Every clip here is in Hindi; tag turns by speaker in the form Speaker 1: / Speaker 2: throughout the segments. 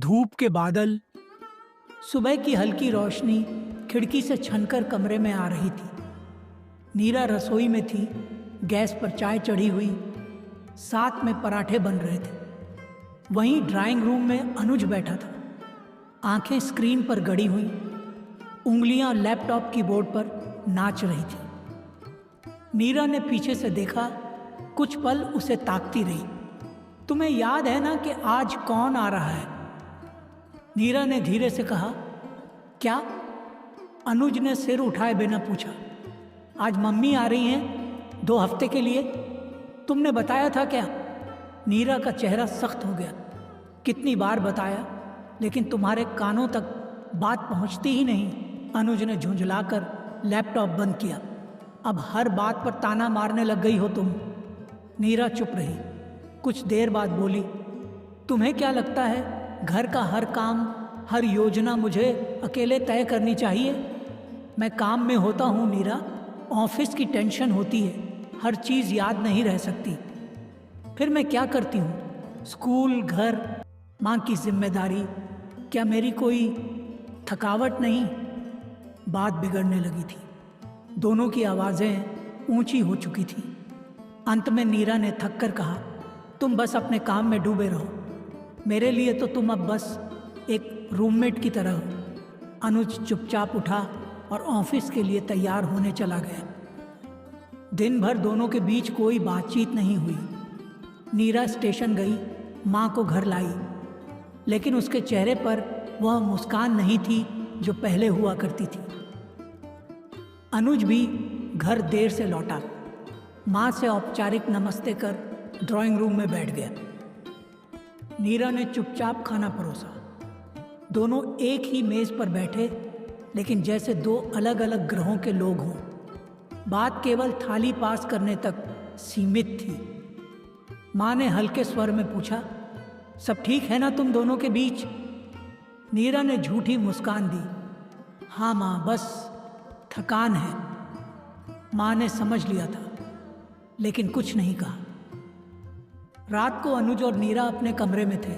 Speaker 1: धूप के बादल, सुबह की हल्की रोशनी खिड़की से छनकर कमरे में आ रही थी। नीरा रसोई में थी, गैस पर चाय चढ़ी हुई, साथ में पराठे बन रहे थे। वहीं ड्राइंग रूम में अनुज बैठा था, आंखें स्क्रीन पर गड़ी हुई, उंगलियां लैपटॉप कीबोर्ड पर नाच रही थी। नीरा ने पीछे से देखा, कुछ पल उसे ताकती रही। तुम्हें याद है ना कि आज कौन आ रहा है? नीरा ने धीरे से कहा। क्या? अनुज ने सिर उठाए बिना पूछा। आज मम्मी आ रही हैं 2 हफ्ते के लिए। तुमने बताया था क्या? नीरा का चेहरा सख्त हो गया। कितनी बार बताया, लेकिन तुम्हारे कानों तक बात पहुंचती ही नहीं। अनुज ने झुंझलाकर लैपटॉप बंद किया। अब हर बात पर ताना मारने लग गई हो तुम। नीरा चुप रही। कुछ देर बाद बोली, तुम्हें क्या लगता है घर का हर काम, हर योजना मुझे अकेले तय करनी चाहिए? मैं काम में होता हूँ नीरा, ऑफिस की टेंशन होती है, हर चीज़ याद नहीं रह सकती। फिर मैं क्या करती हूँ? स्कूल, घर, माँ की जिम्मेदारी, क्या मेरी कोई थकावट नहीं? बात बिगड़ने लगी थी। दोनों की आवाज़ें ऊंची हो चुकी थी। अंत में नीरा ने थक कर कहा, तुम बस अपने काम में डूबे रहो। मेरे लिए तो तुम अब बस एक रूममेट की तरह हो। अनुज चुपचाप उठा और ऑफिस के लिए तैयार होने चला गया। दिन भर दोनों के बीच कोई बातचीत नहीं हुई। नीरा स्टेशन गई, माँ को घर लाई, लेकिन उसके चेहरे पर वह मुस्कान नहीं थी जो पहले हुआ करती थी। अनुज भी घर देर से लौटा, माँ से औपचारिक नमस्ते कर ड्राइंग रूम में बैठ गया। नीरा ने चुपचाप खाना परोसा। दोनों एक ही मेज पर बैठे, लेकिन जैसे 2 अलग अलग ग्रहों के लोग हों। बात केवल थाली पास करने तक सीमित थी। माँ ने हल्के स्वर में पूछा, सब ठीक है ना तुम दोनों के बीच? नीरा ने झूठी मुस्कान दी। हाँ माँ, बस थकान है। माँ ने समझ लिया था, लेकिन कुछ नहीं कहा। रात को अनुज और नीरा अपने कमरे में थे।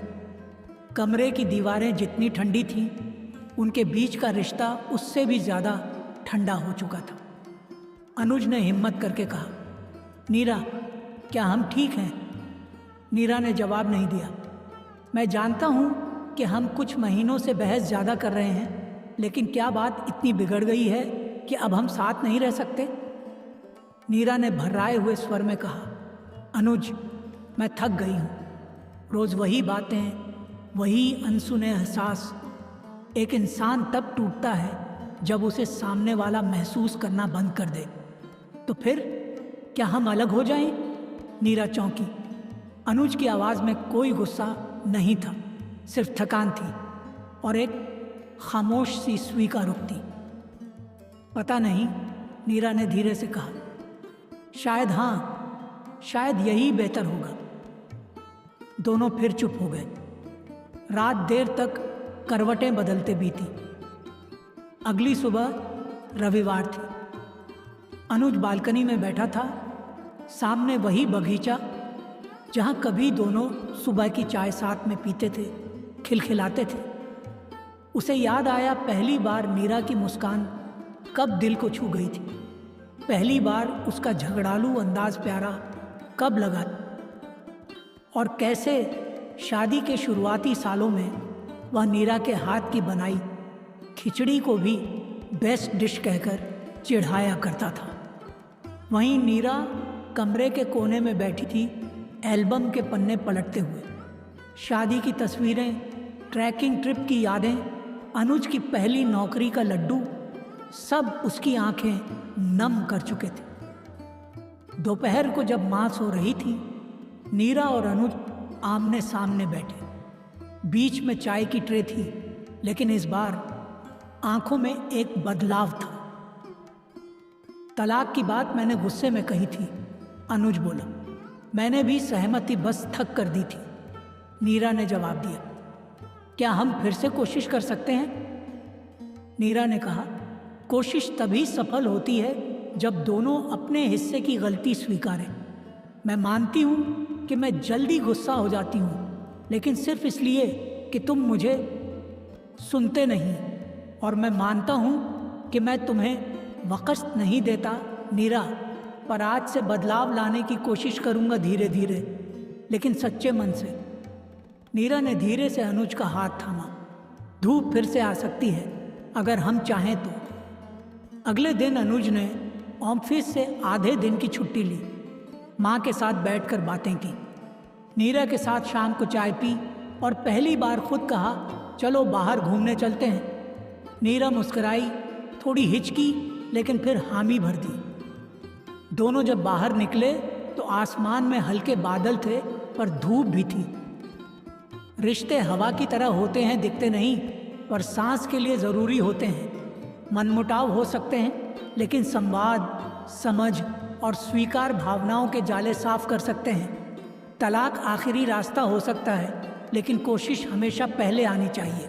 Speaker 1: कमरे की दीवारें जितनी ठंडी थीं, उनके बीच का रिश्ता उससे भी ज़्यादा ठंडा हो चुका था। अनुज ने हिम्मत करके कहा, नीरा, क्या हम ठीक हैं? नीरा ने जवाब नहीं दिया। मैं जानता हूँ कि हम कुछ महीनों से बहस ज़्यादा कर रहे हैं, लेकिन क्या बात इतनी बिगड़ गई है कि अब हम साथ नहीं रह सकते? नीरा ने भर्राए हुए स्वर में कहा, अनुज, मैं थक गई हूँ। रोज़ वही बातें, वही अनसुने एहसास। एक इंसान तब टूटता है जब उसे सामने वाला महसूस करना बंद कर दे। तो फिर क्या हम अलग हो जाएं? नीरा चौंकी। अनुज की आवाज़ में कोई गुस्सा नहीं था, सिर्फ थकान थी और एक खामोश सी स्वीकारोक्ति। पता नहीं, नीरा ने धीरे से कहा। शायद हाँ, शायद यही बेहतर होगा। दोनों फिर चुप हो गए। रात देर तक करवटें बदलते बीती। अगली सुबह रविवार थी। अनुज बालकनी में बैठा था, सामने वही बगीचा जहाँ कभी दोनों सुबह की चाय साथ में पीते थे, खिलखिलाते थे। उसे याद आया पहली बार नीरा की मुस्कान कब दिल को छू गई थी। पहली बार उसका झगड़ालू अंदाज प्यारा कब लगा, और कैसे शादी के शुरुआती सालों में वह नीरा के हाथ की बनाई खिचड़ी को भी बेस्ट डिश कहकर चिढ़ाया करता था। वहीं नीरा कमरे के कोने में बैठी थी, एल्बम के पन्ने पलटते हुए। शादी की तस्वीरें, ट्रैकिंग ट्रिप की यादें, अनुज की पहली नौकरी का लड्डू, सब उसकी आंखें नम कर चुके थे। दोपहर को जब माँ सो रही थी, नीरा और अनुज आमने सामने बैठे। बीच में चाय की ट्रे थी, लेकिन इस बार आंखों में एक बदलाव था। तलाक की बात मैंने गुस्से में कही थी, अनुज बोला। मैंने भी सहमति बस थक कर दी थी, नीरा ने जवाब दिया। क्या हम फिर से कोशिश कर सकते हैं? नीरा ने कहा, कोशिश तभी सफल होती है जब दोनों अपने हिस्से की गलती स्वीकारें। मैं मानती हूँ कि मैं जल्दी गुस्सा हो जाती हूँ, लेकिन सिर्फ इसलिए कि तुम मुझे सुनते नहीं, और मैं मानता हूँ कि मैं तुम्हें वक़्त नहीं देता नीरा, पर आज से बदलाव लाने की कोशिश करूँगा धीरे धीरे, लेकिन सच्चे मन से। नीरा ने धीरे से अनुज का हाथ थामा। धूप फिर से आ सकती है अगर हम चाहें तो। अगले दिन अनुज ने ऑफिस से आधे दिन की छुट्टी ली। माँ के साथ बैठकर बातें की, नीरा के साथ शाम को चाय पी और पहली बार खुद कहा, चलो बाहर घूमने चलते हैं। नीरा मुस्कुराई, थोड़ी हिचकी, लेकिन फिर हामी भर दी। दोनों जब बाहर निकले तो आसमान में हल्के बादल थे, पर धूप भी थी। रिश्ते हवा की तरह होते हैं, दिखते नहीं, पर सांस के लिए ज़रूरी होते हैं। मनमुटाव हो सकते हैं, लेकिन संवाद, समझ और स्वीकार भावनाओं के जाले साफ कर सकते हैं। तलाक आखिरी रास्ता हो सकता है, लेकिन कोशिश हमेशा पहले आनी चाहिए।